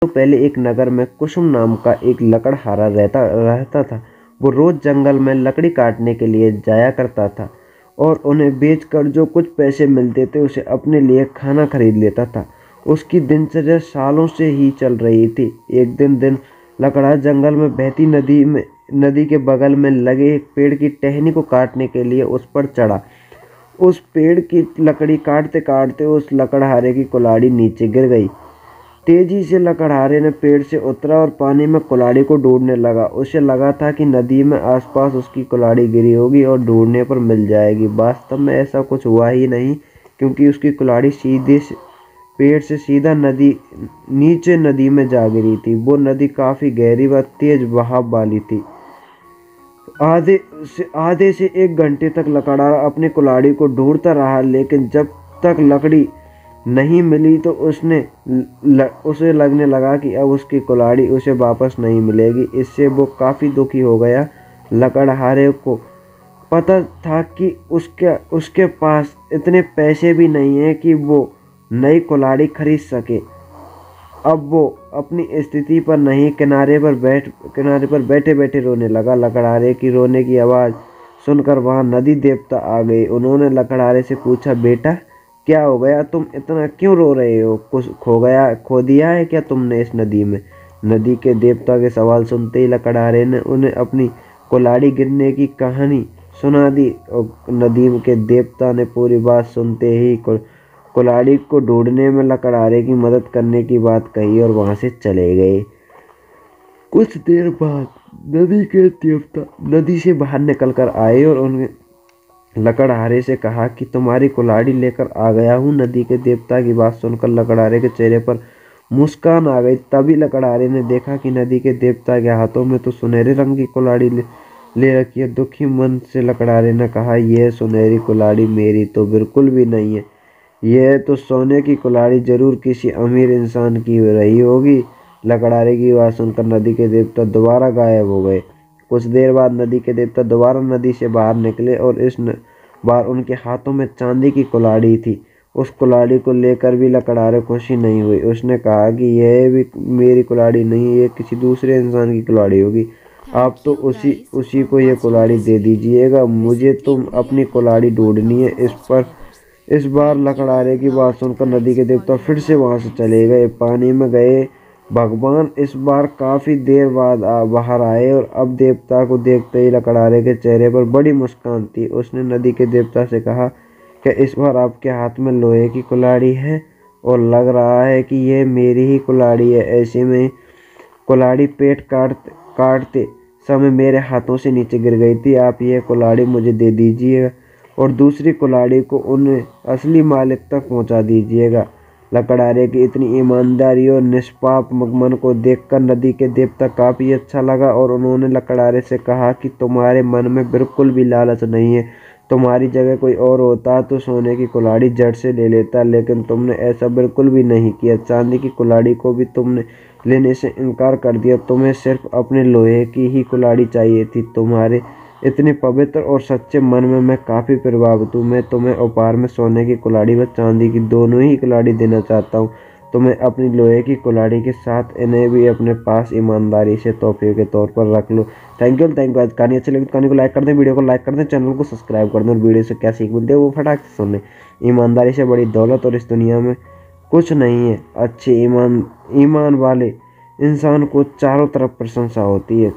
तो पहले एक नगर में कुसुम नाम का एक लकड़हारा रहता था। वो रोज जंगल में लकड़ी काटने के लिए जाया करता था और उन्हें बेचकर जो कुछ पैसे मिलते थे उसे अपने लिए खाना खरीद लेता था। उसकी दिनचर्या सालों से ही चल रही थी। एक दिन लकड़हारा जंगल में बहती नदी के बगल में लगे एक पेड़ की टहनी को काटने के लिए उस पर चढ़ा। उस पेड़ की लकड़ी काटते काटते उस लकड़हारे की कुल्हाड़ी नीचे गिर गई। तेजी से लकड़हारे ने पेड़ से उतरा और पानी में कुल्हाड़ी को ढूंढने लगा। उसे लगा था कि नदी में आसपास उसकी कुल्हाड़ी गिरी होगी और ढूंढने पर मिल जाएगी। वास्तव में ऐसा कुछ हुआ ही नहीं, क्योंकि उसकी कुल्हाड़ी सीधे पेड़ से सीधा नीचे नदी में जा गिरी थी। वो नदी काफी गहरी व तेज बहाव वाली थी। आधे से 1 घंटे तक लकड़हारा अपनी कुल्हाड़ी को ढूंढता रहा, लेकिन जब तक लकड़ी नहीं मिली तो उसे लगने लगा कि अब उसकी कुल्हाड़ी उसे वापस नहीं मिलेगी। इससे वो काफ़ी दुखी हो गया। लकड़हारे को पता था कि उसके पास इतने पैसे भी नहीं हैं कि वो नई कुल्हाड़ी खरीद सके। अब वो अपनी स्थिति पर नहीं किनारे पर बैठे बैठे रोने लगा। लकड़हारे की रोने की आवाज़ सुनकर वहाँ नदी देवता आ गए। उन्होंने लकड़हारे से पूछा, बेटा क्या हो गया, तुम इतना क्यों रो रहे हो? कुछ खो दिया है क्या तुमने इस नदी में? नदी के देवता के सवाल सुनते ही लकड़हारे ने उन्हें अपनी कुल्हाड़ी गिरने की कहानी सुना दी और नदी के देवता ने पूरी बात सुनते ही कुल्हाड़ी को ढूंढने में लकड़हारे की मदद करने की बात कही और वहां से चले गए। कुछ देर बाद नदी के देवता नदी से बाहर निकल कर आए और उन्हें लकड़हारे से कहा कि तुम्हारी कुल्हाड़ी लेकर आ गया हूँ। नदी के देवता की बात सुनकर लकड़हारे के चेहरे पर मुस्कान आ गई। तभी लकड़हारे ने देखा कि नदी के देवता के हाथों में तो सुनहरे रंग की कुल्हाड़ी ले रखी है। दुखी मन से लकड़हारे ने कहा, यह सुनहरी कुल्हाड़ी मेरी तो बिल्कुल भी नहीं है। यह तो सोने की कुल्हाड़ी जरूर किसी अमीर इंसान की रही होगी। लकड़हारे की बात सुनकर नदी के देवता दोबारा गायब हो गए। कुछ देर बाद नदी के देवता दोबारा नदी से बाहर निकले और इस बार उनके हाथों में चांदी की कुल्हाड़ी थी। उस कुल्हाड़ी को लेकर भी लकड़हारे खुशी नहीं हुई। उसने कहा कि यह भी मेरी कुल्हाड़ी नहीं, ये किसी दूसरे इंसान की कुल्हाड़ी होगी। आप तो उसी को ये कुल्हाड़ी दे दीजिएगा, मुझे तुम अपनी कुल्हाड़ी ढूंढनी है। इस बार लकड़हारे की बात सुनकर नदी के देवता फिर से वहां से चले गए। पानी में गए भगवान इस बार काफी देर बाद बाहर आए और अब देवता को देखते ही लकड़हारे के चेहरे पर बड़ी मुस्कान थी। उसने नदी के देवता से कहा कि इस बार आपके हाथ में लोहे की कुल्हाड़ी है और लग रहा है कि यह मेरी ही कुल्हाड़ी है। ऐसे में कुल्हाड़ी पेट काटते समय मेरे हाथों से नीचे गिर गई थी। आप यह कुल्हाड़ी मुझे दे दीजिएगा और दूसरी कुल्हाड़ी को उन्हें असली मालिक तक पहुंचा दीजिएगा। लकड़हारे की इतनी ईमानदारी और निष्पाप मन को देखकर नदी के देवता काफी अच्छा लगा और उन्होंने लकड़हारे से कहा कि तुम्हारे मन में बिल्कुल भी लालच नहीं है। तुम्हारी जगह कोई और होता तो सोने की कुल्हाड़ी जड़ से ले लेता, लेकिन तुमने ऐसा बिल्कुल भी नहीं किया। चांदी की कुल्हाड़ी को भी तुमने लेने से इनकार कर दिया। तुम्हें सिर्फ अपने लोहे की ही कुल्हाड़ी चाहिए थी। तुम्हारे इतने पवित्र और सच्चे मन में मैं काफ़ी प्रभावित हूँ। मैं तुम्हें उपहार में सोने की कुल्हाड़ी व चांदी की दोनों ही कुल्हाड़ी देना चाहता हूँ। तुम्हें अपनी लोहे की कुल्हाड़ी के साथ इन्हें भी अपने पास ईमानदारी से तोहफे के तौर पर रख लो। Thank you. आज कहानी अच्छी लगी तो कहानी को लाइक कर दें, वीडियो को लाइक कर दें, चैनल को सब्सक्राइब कर दें और वीडियो से क्या सीख मिलती है वो फटाक से सुन लें। ईमानदारी से बड़ी दौलत और इस दुनिया में कुछ नहीं है। अच्छे ईमान वाले इंसान को चारों तरफ प्रशंसा होती है।